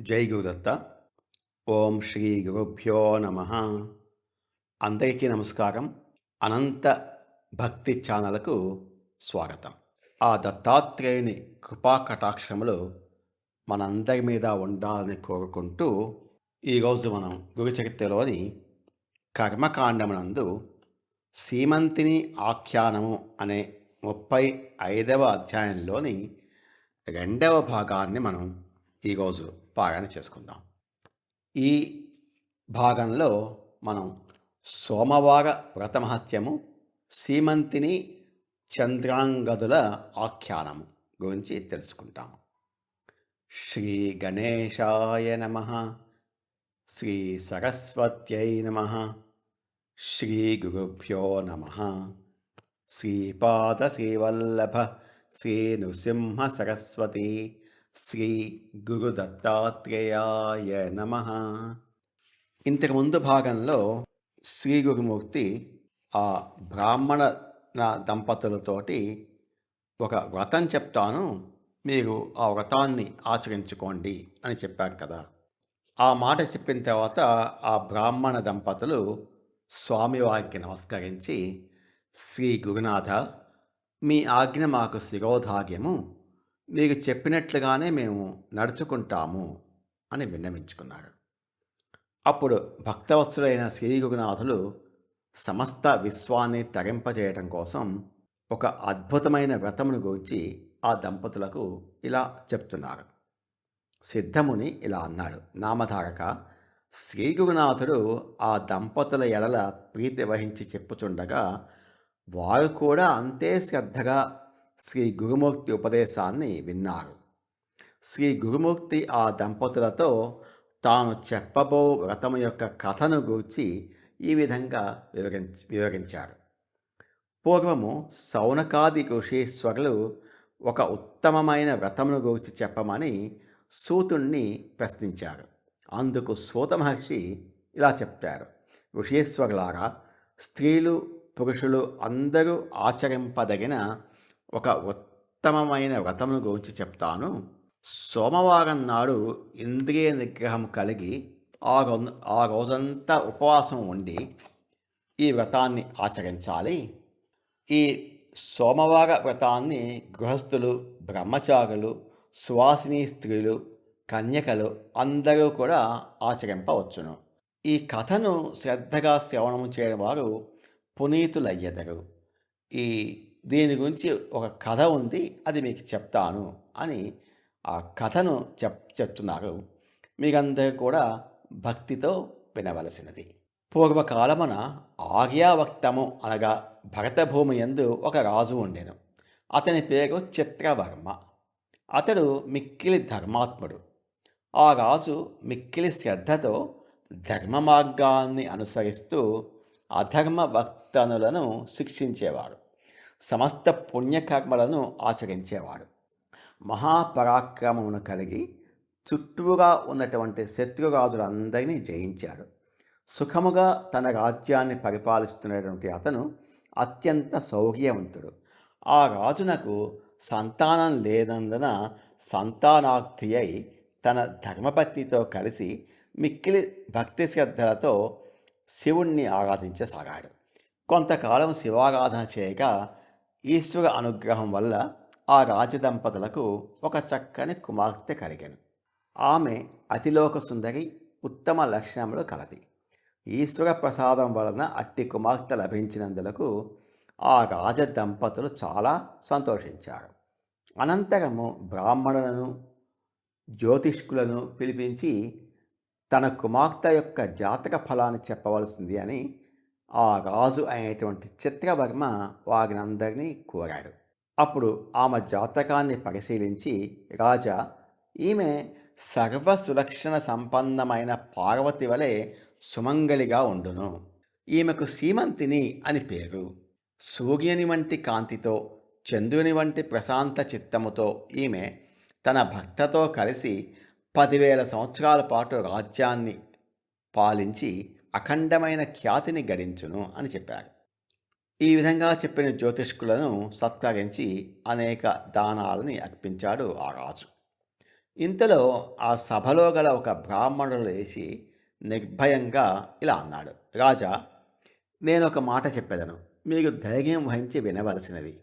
జై గురుదత్త. ఓం శ్రీ గురుభ్యో నమ. అందరికీ నమస్కారం. అనంత భక్తి ఛానల్కు స్వాగతం. ఆ దత్తాత్రేయుని కృపా కటాక్షములు మనందరి మీద ఉండాలని కోరుకుంటూ ఈరోజు మనం గురుచరిత్రలోని కర్మకాండమునందు సీమంతిని ఆఖ్యానము అనే 35వ అధ్యాయంలోని 2వ భాగాన్ని మనం ఈరోజు పారాయణ చేసుకుందాం. ఈ భాగంలో మనం సోమవార వ్రతమహత్యము, సీమంతిని చంద్రాంగదుల ఆఖ్యానము గురించి తెలుసుకుంటాము. శ్రీ గణేశాయ నమః. శ్రీ సరస్వత్యై నమః. శ్రీ గురుభ్యో నమః. శ్రీపాద శ్రీవల్లభ శ్రీ నృసింహ సరస్వతి శ్రీ గురు దత్తాత్రేయాయ నమః. ఇంతకుముందు భాగంలో శ్రీ గురుమూర్తి ఆ బ్రాహ్మణ దంపతులతోటి ఒక వ్రతం చెప్తాను, మీరు ఆ వ్రతాన్ని ఆచరించుకోండి అని చెప్పారు కదా. ఆ మాట చెప్పిన తర్వాత ఆ బ్రాహ్మణ దంపతులు స్వామివారికి నమస్కరించి, శ్రీ గురునాథ, మీ ఆజ్ఞ మాకు శిరోధార్యము, మీకు చెప్పినట్లుగానే మేము నడుచుకుంటాము అని విన్నవించుకున్నారు. అప్పుడు భక్తవత్సలైన శ్రీ గురునాథులు సమస్త విశ్వాన్ని తరింపజేయటం కోసం ఒక అద్భుతమైన వ్రతమును గురించి ఆ దంపతులకు ఇలా చెప్తున్నారు. సిద్ధముని ఇలా అన్నాడు, నామధారక, శ్రీ గురునాథుడు ఆ దంపతుల ఎడల ప్రీతి వహించి చెప్పుచుండగా వారు కూడా అంతే శ్రద్ధగా శ్రీ గురుమూర్తి ఉపదేశాన్ని విన్నారు. శ్రీ గురుమూర్తి ఆ దంపతులతో తాను చెప్పబో వ్రతము యొక్క కథను గూర్చి ఈ విధంగా వివరించారు. పూర్వము సౌనకాది ఋషీశ్వరులు ఒక ఉత్తమమైన వ్రతమును గూర్చి చెప్పమని సూతుణ్ణి ప్రశ్నించారు. అందుకు సూత మహర్షి ఇలా చెప్పారు, ఋషీశ్వరులారా, స్త్రీలు పురుషులు అందరూ ఆచరింపదగిన ఒక ఉత్తమమైన వ్రతమును గురించి చెప్తాను. సోమవారం నాడు ఇంద్రియ నిగ్రహం కలిగి ఆ రోజంతా ఉపవాసం ఉండి ఈ వ్రతాన్ని ఆచరించాలి. ఈ సోమవార వ్రతాన్ని గృహస్థులు, బ్రహ్మచారులు, సువాసిని స్త్రీలు, కన్యకలు అందరూ కూడా ఆచరింపవచ్చును. ఈ కథను శ్రద్ధగా శ్రవణము చేయని వారు పునీతులయ్యెదరు. దీని గురించి ఒక కథ ఉంది, అది మీకు చెప్తాను అని ఆ కథను చెప్తున్నారు. మీరందరూ కూడా భక్తితో వినవలసినది. పూర్వకాలమున ఆర్యావర్తము అనగా భరతభూమి యందు ఒక రాజు ఉండెను. అతని పేరు చిత్రవర్మ. అతడు మిక్కిలి ధర్మాత్ముడు. ఆ రాజు మిక్కిలి శ్రద్ధతో ధర్మ మార్గాన్ని అనుసరిస్తూ అధర్మ వర్తనులను శిక్షించేవాడు. సమస్త పుణ్యకర్మలను ఆచరించేవాడు. మహాపరాక్రమమును కలిగి చుట్టూగా ఉన్నటువంటి శత్రురాజులందరినీ జయించాడు. సుఖముగా తన రాజ్యాన్ని పరిపాలిస్తున్నటువంటి అతను అత్యంత శౌర్యవంతుడు. ఆ రాజునకు సంతానం లేనందున సంతానార్థి అయి తన ధర్మపత్నితో కలిసి మిక్కిలి భక్తి శ్రద్ధలతో శివుణ్ణి ఆరాధించసాగాడు. కొంతకాలం శివారాధన చేయగా ఈశ్వర అనుగ్రహం వల్ల ఆ రాజదంపతులకు ఒక చక్కని కుమార్తె కలిగెను. ఆమె అతిలోక సుందరి, ఉత్తమ లక్షణములు కలది. ఈశ్వర ప్రసాదం వలన అట్టి కుమార్తె లభించినందులకు ఆ రాజదంపతులు చాలా సంతోషించారు. అనంతరము బ్రాహ్మణులను, జ్యోతిష్కులను పిలిపించి తన కుమార్తె యొక్క జాతక ఫలాన్ని చెప్పవలసింది అని ఆ రాజు అయినటువంటి చిత్రవర్మ వారినందరినీ కోరాడు. అప్పుడు ఆమె జాతకాన్ని పరిశీలించి, రాజా, ఈమె సర్వ సులక్షణ సంపన్నమైన పార్వతి వలె సుమంగళిగా ఉండును. ఈమెకు సీమంతిని అని పేరు. సూర్యుని వంటి కాంతితో, చంద్రుని వంటి ప్రశాంత చిత్తముతో ఈమె తన భర్తతో కలిసి 10,000 సంవత్సరాల పాటు రాజ్యాన్ని పాలించి అఖండమైన ఖ్యాతిని గడించును అని చెప్పారు. ఈ విధంగా చెప్పిన జ్యోతిష్కులను సత్కరించి అనేక దానాలని అర్పించాడు ఆ రాజు. ఇంతలో ఆ సభలో గల ఒక బ్రాహ్మణుడు లేచి నిర్భయంగా ఇలా అన్నాడు: రాజా, నేను ఒక మాట చెప్పెదను, మీరు ధైర్యం వహించి వినవలసినది.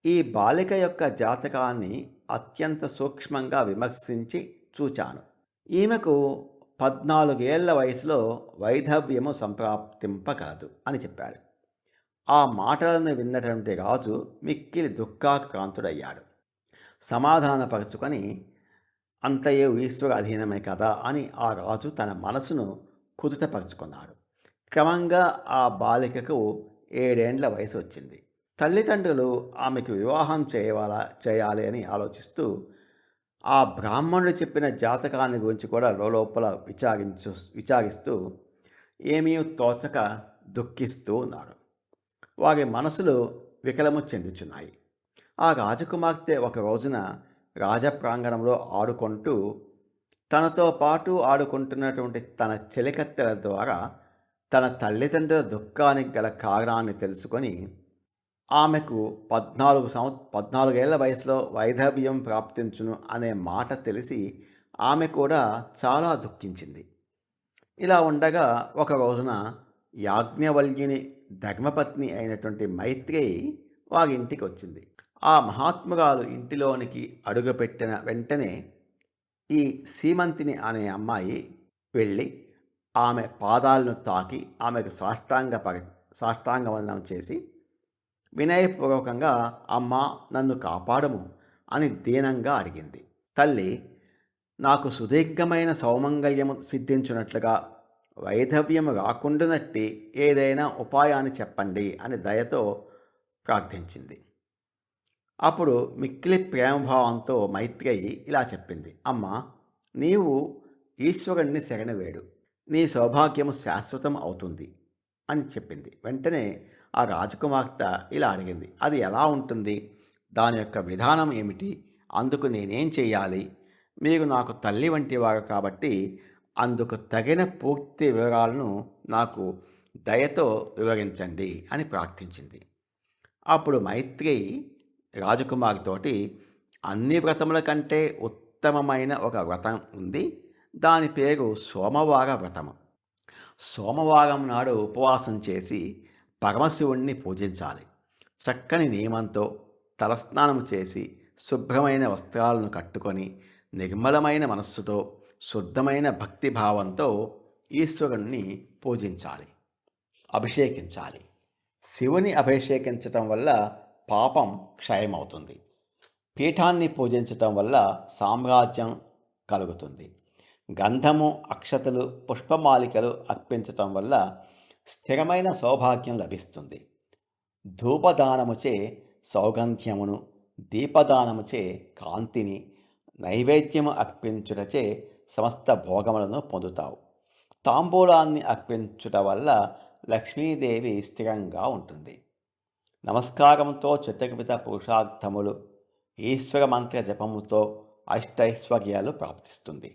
ఈ బాలిక యొక్క జాతకాన్ని అత్యంత సూక్ష్మంగా విమర్శించి చూచాను. ఈమెకు 14 ఏళ్ల వయసులో వైధవ్యము సంప్రాప్తింపగలదు అని చెప్పాడు. ఆ మాటలను విన్నటువంటి రాజు మిక్కిలి దుఃఖాక్రాంతుడయ్యాడు. సమాధానపరుచుకొని, అంతయు ఈశ్వర అధీనమే కదా అని ఆ రాజు తన మనసును కుదుటపరుచుకున్నాడు. క్రమంగా ఆ బాలికకు 7 ఏండ్ల వయసు వచ్చింది. తల్లిదండ్రులు ఆమెకు వివాహం చేయాలి అని ఆలోచిస్తూ ఆ బ్రాహ్మణుడు చెప్పిన జాతకాన్ని గురించి కూడా లోపల విచారిస్తూ ఏమీ తోచక దుఃఖిస్తూ ఉన్నారు. వారి మనసులు వికలము చెందుచున్నాయి. ఆ రాజకుమార్తె ఒక రోజున రాజప్రాంగణంలో ఆడుకుంటూ తనతో పాటు ఆడుకుంటున్నటువంటి తన చెలికత్తెల ద్వారా తన తల్లిదండ్రుల దుఃఖానికి గల కారణాన్ని తెలుసుకొని ఆమెకు 14 ఏళ్ల వయసులో వైధవ్యం ప్రాప్తించును అనే మాట తెలిసి ఆమె కూడా చాలా దుఃఖించింది. ఇలా ఉండగా ఒక రోజున యాజ్ఞవల్క్యుని ధర్మపత్ని అయినటువంటి మైత్రేయి వారి ఇంటికి వచ్చింది. ఆ మహాత్మురాలు ఇంటిలోనికి అడుగుపెట్టిన వెంటనే ఈ సీమంతిని అనే అమ్మాయి వెళ్ళి ఆమె పాదాలను తాకి ఆమెకు సాష్టాంగ వందనం చేసి వినయపూర్వకంగా, అమ్మా, నన్ను కాపాడము అని దీనంగా అడిగింది. తల్లి, నాకు సుదీర్ఘమైన సౌమంగళ్యము సిద్ధించినట్లుగా వైధవ్యము రాకుండానట్టి ఏదైనా ఉపాయాన్ని చెప్పండి అని దయతో ప్రార్థించింది. అప్పుడు మిక్కిలి ప్రేమభావంతో మైత్రేయి ఇలా చెప్పింది: అమ్మా, నీవు ఈశ్వరుణ్ణి శరణవేడు, నీ సౌభాగ్యము శాశ్వతం అవుతుంది అని చెప్పింది. వెంటనే ఆ రాజకుమార్తె ఇలా అడిగింది: అది ఎలా ఉంటుంది? దాని యొక్క విధానం ఏమిటి? అందుకు నేనేం చేయాలి? మీరు నాకు తల్లి వంటి వారు కాబట్టి అందుకు తగిన పూర్తి వివరాలను నాకు దయతో వివరించండి అని ప్రార్థించింది. అప్పుడు మైత్రేయి రాజకుమారితోటి, అన్ని వ్రతముల కంటే ఉత్తమమైన ఒక వ్రతం ఉంది. దాని పేరు సోమవార వ్రతము. సోమవారం నాడు ఉపవాసం చేసి పరమశివుణ్ణి పూజించాలి. చక్కని నియమంతో తలస్నానం చేసి శుభ్రమైన వస్త్రాలను కట్టుకొని నిర్మలమైన మనస్సుతో శుద్ధమైన భక్తిభావంతో ఈశ్వరుణ్ణి పూజించాలి, అభిషేకించాలి. శివుని అభిషేకించటం వల్ల పాపం క్షయమవుతుంది. పీఠాన్ని పూజించటం వల్ల సామ్రాజ్యం కలుగుతుంది. గంధము, అక్షతలు, పుష్పమాలికలు అర్పించటం వల్ల స్థిరమైన సౌభాగ్యం లభిస్తుంది. ధూపదానముచే సౌగంధ్యమును, దీపదానముచే కాంతిని, నైవేద్యము అర్పించుటచే సమస్త భోగములను పొందుతావు. తాంబూలాన్ని అర్పించుట వల్ల లక్ష్మీదేవి స్థిరంగా ఉంటుంది. నమస్కారంతో చతుర్విధ పురుషార్థములు, ఈశ్వర మంత్ర జపముతో అష్టైశ్వర్యాలు ప్రాప్తిస్తుంది.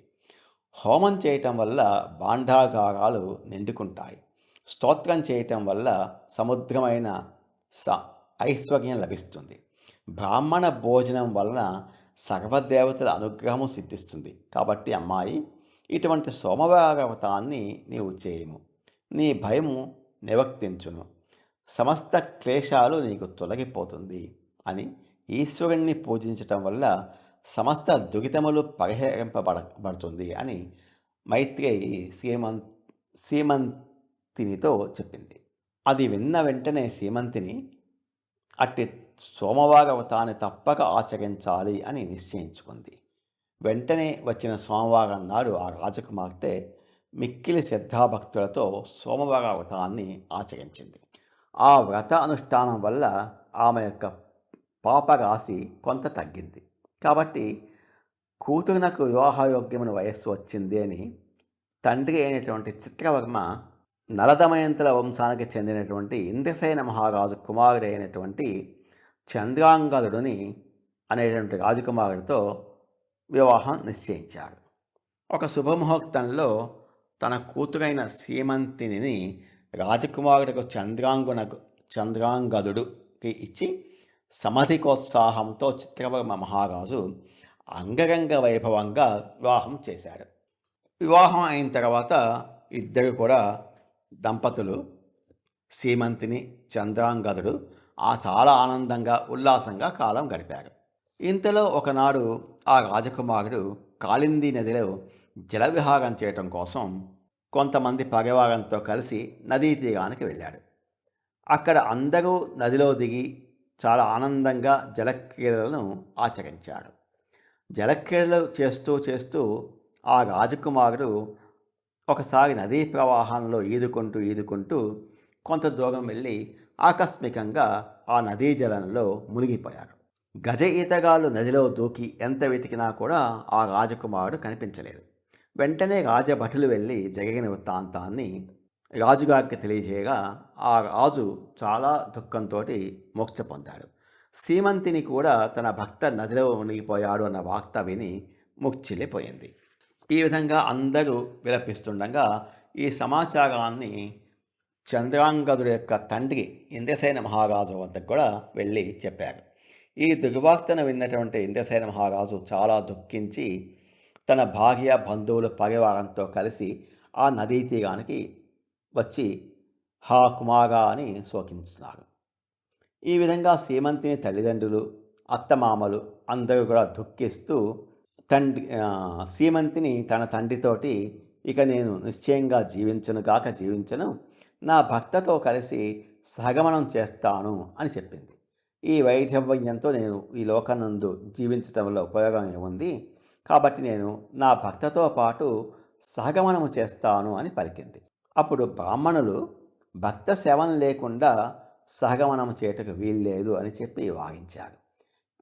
హోమం చేయటం వల్ల భాండాగారాలు నిండుకుంటాయి. స్తోత్రం చేయటం వల్ల సముద్రమైన ఐశ్వర్యం లభిస్తుంది. బ్రాహ్మణ భోజనం వలన సర్వదేవతల అనుగ్రహము సిద్ధిస్తుంది. కాబట్టి అమ్మాయి, ఇటువంటి సోమవార వ్రతాన్ని నీవు చేయము. నీ భయము నివర్తించును, సమస్త క్లేశాలు నీకు తొలగిపోతుంది అని ఈశ్వరుణ్ణి పూజించటం వల్ల సమస్త దురితములు పరిహరింపబడుతుంది అని మైత్రేయి సీమంతినితో చెప్పింది. అది విన్న వెంటనే సీమంతిని అట్టి సోమవార వ్రతాన్ని తప్పక ఆచరించాలి అని నిశ్చయించుకుంది. వెంటనే వచ్చిన సోమవారం నాడు ఆ రాజకుమార్తె మిక్కిలి శ్రద్ధాభక్తులతో సోమవార వ్రతాన్ని ఆచరించింది. ఆ వ్రత అనుష్ఠానం వల్ల ఆమె యొక్క పాపరాశి కొంత తగ్గింది. కాబట్టి కూతురునకు వివాహయోగ్యమైన వయస్సు వచ్చింది అని తండ్రి అయినటువంటి చిత్రవర్మ నలదమయంతుల వంశానికి చెందినటువంటి ఇంద్రసేన మహారాజు కుమారుడు అయినటువంటి చంద్రాంగదుడిని అనేటువంటి రాజకుమారుడితో వివాహం నిశ్చయించారు. ఒక శుభముహూర్తంలో తన కూతురైన సీమంతిని రాజకుమారుడికి చంద్రాంగదుడికి ఇచ్చి సమధికోత్సాహంతో చిత్రవర్మ మహారాజు అంగరంగ వైభవంగా వివాహం చేశాడు. వివాహం అయిన తర్వాత ఇద్దరు కూడా దంపతులు సీమంతిని చంద్రాంగదుడు చాలా ఆనందంగా ఉల్లాసంగా కాలం గడిపారు. ఇంతలో ఒకనాడు ఆ రాజకుమారుడు కాళింది నదిలో జలవిహారం చేయటం కోసం కొంతమంది పరివారంతో కలిసి నదీ తీరానికి వెళ్ళాడు. అక్కడ అందరూ నదిలో దిగి చాలా ఆనందంగా జలక్రీడలను ఆచరించారు. జలక్రీడలు చేస్తూ చేస్తూ ఆ రాజకుమారుడు ఒకసారి నదీ ప్రవాహంలో ఈదుకుంటూ కొంత దూరం వెళ్ళి ఆకస్మికంగా ఆ నదీ జలంలో మునిగిపోయారు. గజ ఈతగాళ్ళు నదిలో దూకి ఎంత వెతికినా కూడా ఆ రాజకుమారుడు కనిపించలేదు. వెంటనే రాజభటులు వెళ్ళి జరిగిన వృత్తాంతాన్ని రాజుగారికి తెలియజేయగా ఆ రాజు చాలా దుఃఖంతో మోక్ష పొందాడు. సీమంతిని కూడా తన భర్త నదిలో మునిగిపోయాడు అన్న వార్త విని ముక్చిల్లిపోయింది. ఈ విధంగా అందరూ విలపిస్తుండగా ఈ సమాచారాన్ని చంద్రాంగదుడి యొక్క తండ్రి ఇంద్రసేన మహారాజు వద్దకు కూడా వెళ్ళి చెప్పారు. ఈ దుర్వార్తను విన్నటువంటి ఇంద్రసేన మహారాజు చాలా దుఃఖించి తన భార్య బంధువుల పరివారంతో కలిసి ఆ నదీ తీరానికి వచ్చి హా కుమారా అని శోకించున్నారు. ఈ విధంగా సీమంతిని తల్లిదండ్రులు అత్తమామలు అందరూ కూడా దుఃఖిస్తూ సీమంతిని తన తండ్రితోటి ఇక నేను నిశ్చయంగా జీవించను, నా భర్తతో కలిసి సహగమనం చేస్తాను అని చెప్పింది. ఈ వైధవ్యంతో నేను ఈ లోకనందు జీవించటంలో ఉపయోగం ఏముంది, కాబట్టి నేను నా భర్తతో పాటు సహగమనము చేస్తాను అని పలికింది. అప్పుడు బ్రాహ్మణులు భక్త శవం లేకుండా సహగమనం చేయటకు వీల్లేదు అని చెప్పి వాగించారు.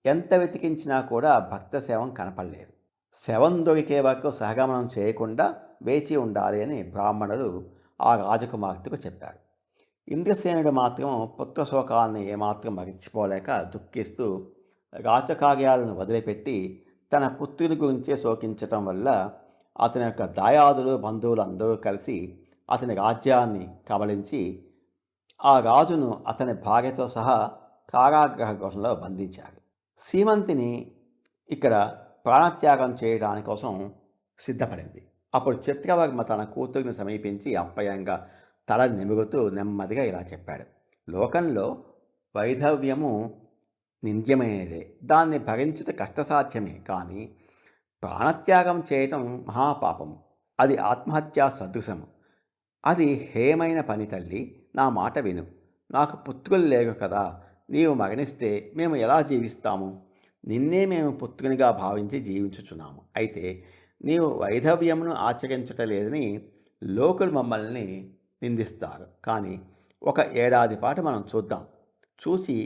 ఎంత వెతికించినా కూడా భక్త శవం కనపడలేదు. శవం దొరికే వరకు సహగమనం చేయకుండా వేచి ఉండాలి అని బ్రాహ్మణులు ఆ రాజకుమార్తెకు చెప్పారు. ఇంద్రసేనుడు మాత్రం పుత్రశోకాన్ని ఏమాత్రం మరిచిపోలేక దుఃఖిస్తూ రాజకార్యాలను వదిలిపెట్టి తన పుత్రుని గురించే శోకించటం వల్ల అతని యొక్క దాయాదులు బంధువులు అందరూ కలిసి అతని రాజ్యాన్ని కబళించి ఆ రాజును అతని భార్యతో సహా కారాగృహ గృహంలో బంధించారు. సీమంతిని ఇక్కడ ప్రాణత్యాగం చేయడానికి కోసం సిద్ధపడింది. అప్పుడు చిత్రవర్మ తన కూతురిని సమీపించి అప్పయంగా తల నిమురుతూ నెమ్మదిగా ఇలా చెప్పాడు. లోకంలో వైధవ్యము నింద్యమైనదే, దాన్ని భరించుట కష్టసాధ్యమే, కానీ ప్రాణత్యాగం చేయటం మహాపాపము, అది ఆత్మహత్యా సదృశము, అది హేయమైన పని. తల్లి, నా మాట విను. నాకు పుత్రులు లేరు కదా, నీవు మరణిస్తే మేము ఎలా జీవిస్తాము? నిన్నే మేము పుత్రునిగా భావించి జీవించుచున్నాము. అయితే నీవు వైధవ్యమును ఆచరించటలేదని లోకులు మమ్మల్ని నిందిస్తారు. కానీ 1 ఏడాది పాటు మనం చూసి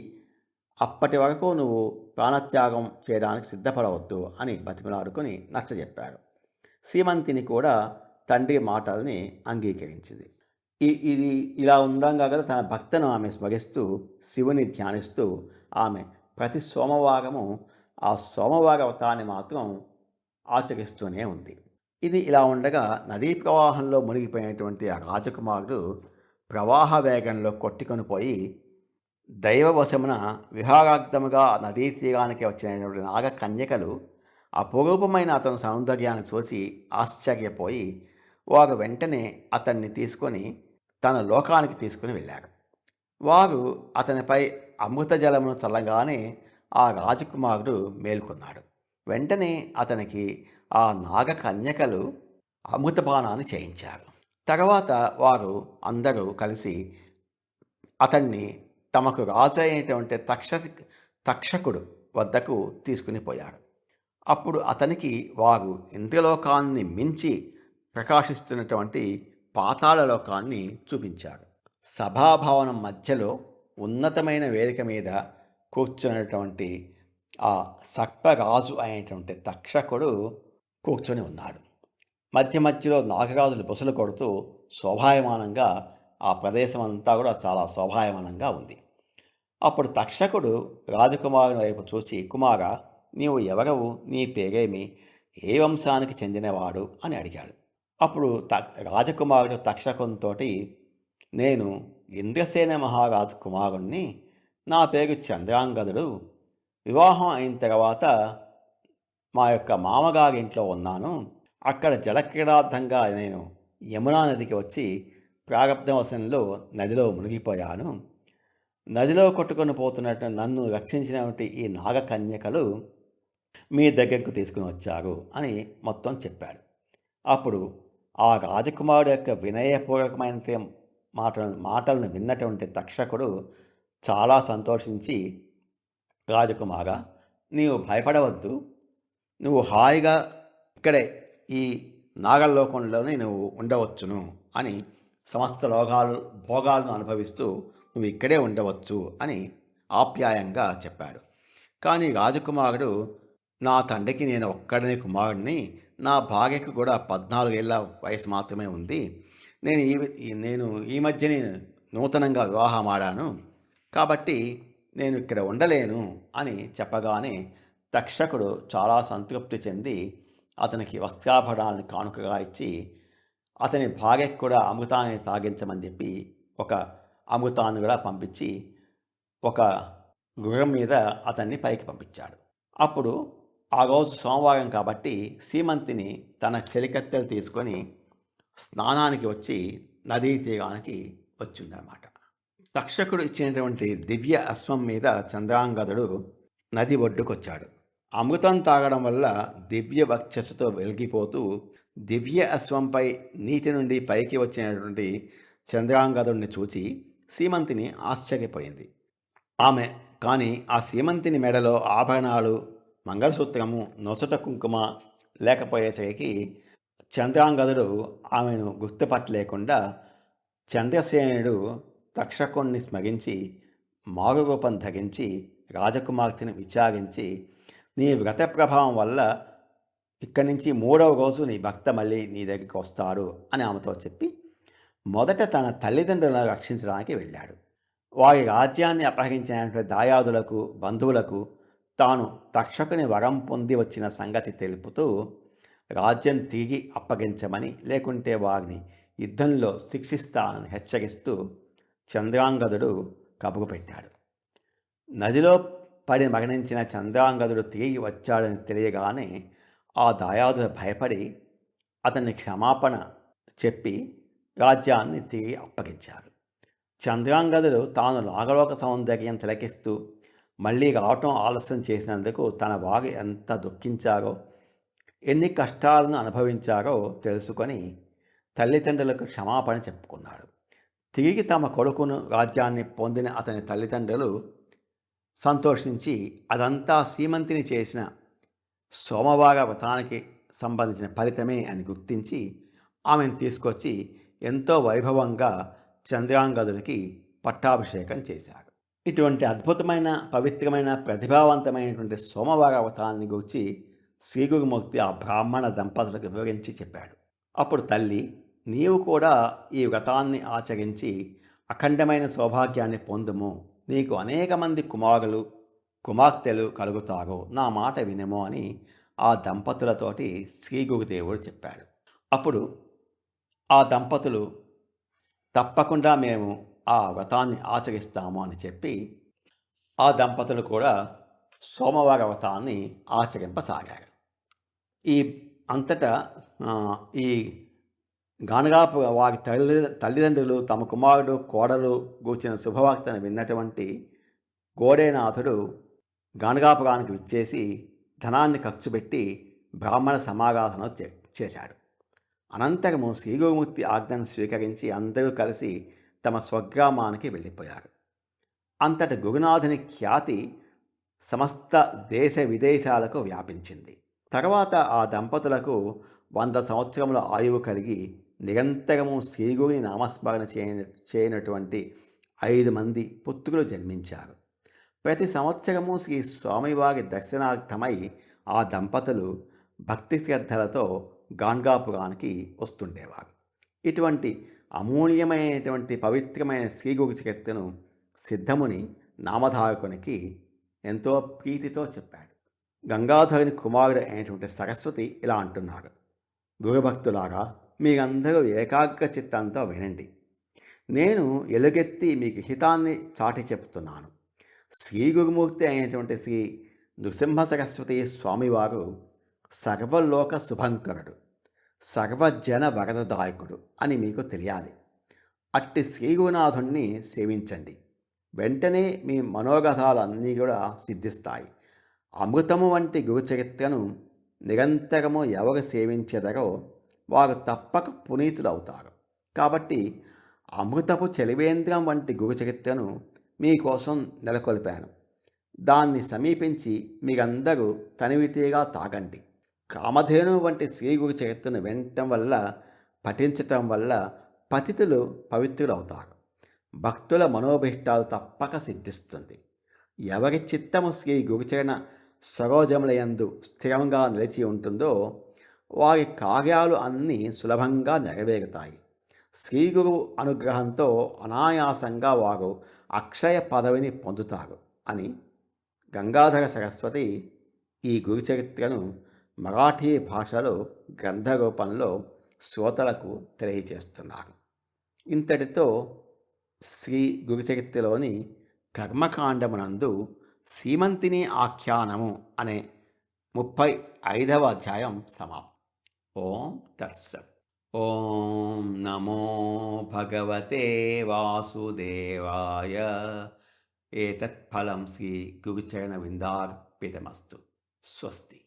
అప్పటి వరకు నువ్వు ప్రాణత్యాగం చేయడానికి సిద్ధపడవద్దు అని బతిమలాడుకొని నచ్చజెప్పారు. సీమంతిని కూడా తండ్రి మాటల్ని అంగీకరించింది. ఇది ఇలా ఉండంగా తన భక్తను ఆమె స్మరిస్తూ శివుని ధ్యానిస్తూ ఆమె ప్రతి సోమవారము ఆ సోమవార వ్రతాన్ని మాత్రం ఆచరిస్తూనే ఉంది. ఇది ఇలా ఉండగా నదీ ప్రవాహంలో మునిగిపోయినటువంటి ఆ రాజకుమారుడు ప్రవాహ వేగంలో కొట్టుకొని పోయి దైవవశమున విహారార్థముగా నదీ తీరానికి వచ్చినటువంటి నాగకన్యకలు అపురూపమైన అతని సౌందర్యాన్ని చూసి ఆశ్చర్యపోయి వారు వెంటనే అతన్ని తీసుకొని తన లోకానికి తీసుకుని వెళ్ళారు. వారు అతనిపై అమృత జలమును చల్లగానే ఆ రాజకుమారుడు మేల్కొన్నాడు. వెంటనే అతనికి ఆ నాగకన్యకలు అమృతపానాన్ని చేయించారు. తర్వాత వారు అందరూ కలిసి అతన్ని తమకు రాజు అయినటువంటి తక్షకుడు వద్దకు తీసుకుని పోయారు. అప్పుడు అతనికి వారు ఇంద్రలోకాన్ని మించి ప్రకాశిస్తున్నటువంటి పాతాళ లోకాన్ని చూపించారు. సభాభవనం మధ్యలో ఉన్నతమైన వేదిక మీద కూర్చున్నటువంటి ఆ సర్పరాజు అయినటువంటి తక్షకుడు కూర్చొని ఉన్నాడు. మధ్య మధ్యలో నాగరాజులు బుసలు కొడుతూ శోభాయమానంగా ఆ ప్రదేశం అంతా కూడా చాలా శోభాయమానంగా ఉంది. అప్పుడు తక్షకుడు రాజకుమారుని వైపు చూసి, కుమారా, నీవు ఎవరవు? నీ పేరేమి? ఏ వంశానికి చెందినవాడు అని అడిగాడు. అప్పుడు రాజకుమారుడు తక్షకునితో, నేను ఇంద్రసేన మహారాజు కుమారుణ్ణి, నా పేరు చంద్రాంగదుడు. వివాహం అయిన తర్వాత మా యొక్క మామగారి ఇంట్లో ఉన్నాను. అక్కడ జలక్రీడార్థంగా నేను యమునా నదికి వచ్చి ప్రారబ్ధవశంలో నదిలో మునిగిపోయాను. నదిలో కొట్టుకొని పోతున్నట్టు నన్ను రక్షించినటువంటి ఈ నాగకన్యకలు మీ దగ్గరకు తీసుకుని వచ్చారు అని మొత్తం చెప్పాడు. అప్పుడు ఆ రాజకుమారుడు యొక్క వినయపూర్వకమైన మాటలను విన్నటువంటి తక్షకుడు చాలా సంతోషించి, రాజకుమారా, నీవు భయపడవద్దు. నువ్వు హాయిగా ఇక్కడే ఈ నాగలోకంలోనే నువ్వు ఉండవచ్చును అని, సమస్త భోగాలను అనుభవిస్తూ నువ్వు ఇక్కడే ఉండవచ్చు అని ఆప్యాయంగా చెప్పాడు. కానీ రాజకుమారుడు, నా తండ్రికి నేను ఒక్కడనే కుమారుడిని, నా భార్యకు కూడా 14 ఏళ్ళ వయసు మాత్రమే ఉంది. నేను ఈ మధ్యనే నూతనంగా వివాహం ఆడాను, కాబట్టి నేను ఇక్కడ ఉండలేను అని చెప్పగానే తక్షకుడు చాలా సంతృప్తి చెంది అతనికి వస్త్రాభరణాలను కానుకగా ఇచ్చి, అతని భార్యకు కూడా అమృతాన్ని తాగించమని చెప్పి ఒక అమృతాన్ని కూడా పంపించి ఒక గుర్రం మీద అతన్ని పైకి పంపించాడు. అప్పుడు ఆ రోజు సోమవారం కాబట్టి సీమంతిని తన చెలికత్తెలు తీసుకొని స్నానానికి వచ్చి నదీ తీరానికి వచ్చిందన్నమాట. తక్షకుడు ఇచ్చినటువంటి దివ్య అశ్వం మీద చంద్రాంగదుడు నది ఒడ్డుకొచ్చాడు. అమృతం తాగడం వల్ల దివ్య వక్షస్సుతో వెలిగిపోతూ దివ్య అశ్వంపై నీటి నుండి పైకి వచ్చినటువంటి చంద్రాంగదుడిని చూచి సీమంతిని ఆశ్చర్యపోయింది. ఆమె కానీ ఆ సీమంతిని మెడలో ఆభరణాలు, మంగళసూత్రము, నొసట కుంకుమ లేకపోయేసరికి చంద్రాంగదుడు ఆమెను గుర్తుపట్టలేకుండా చంద్రసేనుడు తక్షకుణ్ణి స్మరించి మారురూపం ధరించి రాజకుమార్తెను విచారించి, నీ వ్రత ప్రభావం వల్ల ఇక్కడి నుంచి 3వ రోజు నీ భర్త మళ్ళీ నీ దగ్గరికి వస్తాడు అని ఆమెతో చెప్పి మొదట తన తల్లిదండ్రులను రక్షించడానికి వెళ్ళాడు. వారి రాజ్యాన్ని అపహరించినటువంటి దాయాదులకు, బంధువులకు తాను తక్షకుని వరం పొంది వచ్చిన సంగతి తెలుపుతూ రాజ్యం తిరిగి అప్పగించమని, లేకుంటే వారిని యుద్ధంలో శిక్షిస్తానని హెచ్చరిస్తూ చంద్రాంగదుడు కబురు పెట్టాడు. నదిలో పడి మరణించిన చంద్రాంగదుడు తిరిగి వచ్చాడని తెలియగానే ఆ దాయాదులు భయపడి అతన్ని క్షమాపణ చెప్పి రాజ్యాన్ని తిరిగి అప్పగించారు. చంద్రాంగదుడు తాను నాగలోక సౌందర్యం తిలకిస్తూ మళ్ళీ రావటం ఆలస్యం చేసినందుకు తన వారు ఎంత దుఃఖించారో, ఎన్ని కష్టాలను అనుభవించారో తెలుసుకొని తల్లిదండ్రులకు క్షమాపణ చెప్పుకున్నాడు. తిరిగి తమ కొడుకును, రాజ్యాన్ని పొందిన అతని తల్లిదండ్రులు సంతోషించి అదంతా సీమంతిని చేసిన సోమవార వ్రతానికి సంబంధించిన ఫలితమే అని గుర్తించి ఆమెను తీసుకొచ్చి ఎంతో వైభవంగా చంద్రాంగదుడికి పట్టాభిషేకం చేశారు. ఇటువంటి అద్భుతమైన, పవిత్రమైన, ప్రతిభావంతమైనటువంటి సోమవార వ్రతాన్ని గురించి శ్రీ గురుమూర్తి ఆ బ్రాహ్మణ దంపతులకు వివరించి చెప్పాడు. అప్పుడు తల్లి, నీవు కూడా ఈ వ్రతాన్ని ఆచరించి అఖండమైన సౌభాగ్యాన్ని పొందుము, నీకు అనేక మంది కుమారులు, కుమార్తెలు కలుగుతారు, నా మాట వినము అని ఆ దంపతులతోటి శ్రీ గురుదేవుడు చెప్పాడు. అప్పుడు ఆ దంపతులు తప్పకుండా మేము ఆ వ్రతాన్ని ఆచరిస్తాము అని చెప్పి ఆ దంపతులు కూడా సోమవార వ్రతాన్ని ఆచరింపసాగారు. ఈ అంతటా ఈ గానగాపు వారి తల్లిదండ్రులు తమ కుమారుడు, కోడలు గూర్చిన శుభవార్తను విన్నటువంటి గోడేనాథుడు గానగాపురానికి విచ్చేసి ధనాన్ని ఖర్చు పెట్టి బ్రాహ్మణ సమారాధన చేశాడు. అనంతరము శ్రీగురుమూర్తి ఆజ్ఞను స్వీకరించి అందరూ కలిసి తమ స్వగ్రామానికి వెళ్ళిపోయారు. అంతటి గురునాథుని ఖ్యాతి సమస్త దేశ విదేశాలకు వ్యాపించింది. తర్వాత ఆ దంపతులకు 100 సంవత్సరముల ఆయువు కలిగి నిరంతరము శ్రీగురుని నామస్మరణ చేయనటువంటి 5 మంది పుత్రులు జన్మించారు. ప్రతి సంవత్సరము శ్రీ స్వామివారి దర్శనార్థమై ఆ దంపతులు భక్తి శ్రద్ధలతో గాన్గాపురానికి వస్తుండేవారు. ఇటువంటి అమూల్యమైనటువంటి పవిత్రమైన శ్రీ గురు చరిత్రను సిద్ధముని నామధారకునికి ఎంతో ప్రీతితో చెప్పాడు. గంగాధరుని కుమారుడు అయినటువంటి సరస్వతి ఇలా అంటున్నారు: గురుభక్తులారా, మీరందరూ ఏకాగ్ర చిత్తంతో వినండి. నేను ఎలుగెత్తి మీకు హితాన్ని చాటి చెప్తున్నాను. శ్రీ గురుమూర్తి అయినటువంటి శ్రీ నృసింహ సరస్వతి స్వామివారు సర్వలోక శుభంకరుడు, సర్వజన వరదదాయకుడు అని మీకు తెలియాలి. అట్టి శ్రీగురునాథుణ్ణి సేవించండి. వెంటనే మీ మనోగతాలన్నీ కూడా సిద్ధిస్తాయి. అమృతము వంటి గురుచరిత్రను నిరంతరము ఎవరు సేవించెదరో వారు తప్పక పునీతులు అవుతారు. కాబట్టి అమృతపు చలివేంద్రం వంటి గురుచరిత్రను మీకోసం నెలకొల్పాను. దాన్ని సమీపించి మీరందరూ తనివితీగా తాగండి. కామధేను వంటి శ్రీ గురు చరిత్రను వినటం వల్ల, పఠించటం వల్ల పతితులు పవిత్రులవుతారు. భక్తుల మనోభీష్టాలు తప్పక సిద్ధిస్తుంది. ఎవరి చిత్తము శ్రీ గురుచరణ సరోజములయందు స్థిరంగా నిలిచి ఉంటుందో వారి కార్యాలు అన్నీ సులభంగా నెరవేరుతాయి. శ్రీ గురువు అనుగ్రహంతో అనాయాసంగా వారు అక్షయ పదవిని పొందుతారు అని గంగాధర సరస్వతి ఈ గురుచరిత్రను మరాఠీ భాషలో గ్రంథ రూపంలో శ్రోతలకు తెలియజేస్తున్నారు. ఇంతటితో శ్రీ గురుచరిత్రలోని కర్మకాండమునందు సీమంతిని ఆఖ్యానము అనే 35వ అధ్యాయం సమాప్తం. ఓం తత్సత్. ఓం నమో భగవతే వాసుదేవాయ. ఏతత్ ఫలం శ్రీ గురుచరణ విందార్పితమస్తు. స్వస్తి.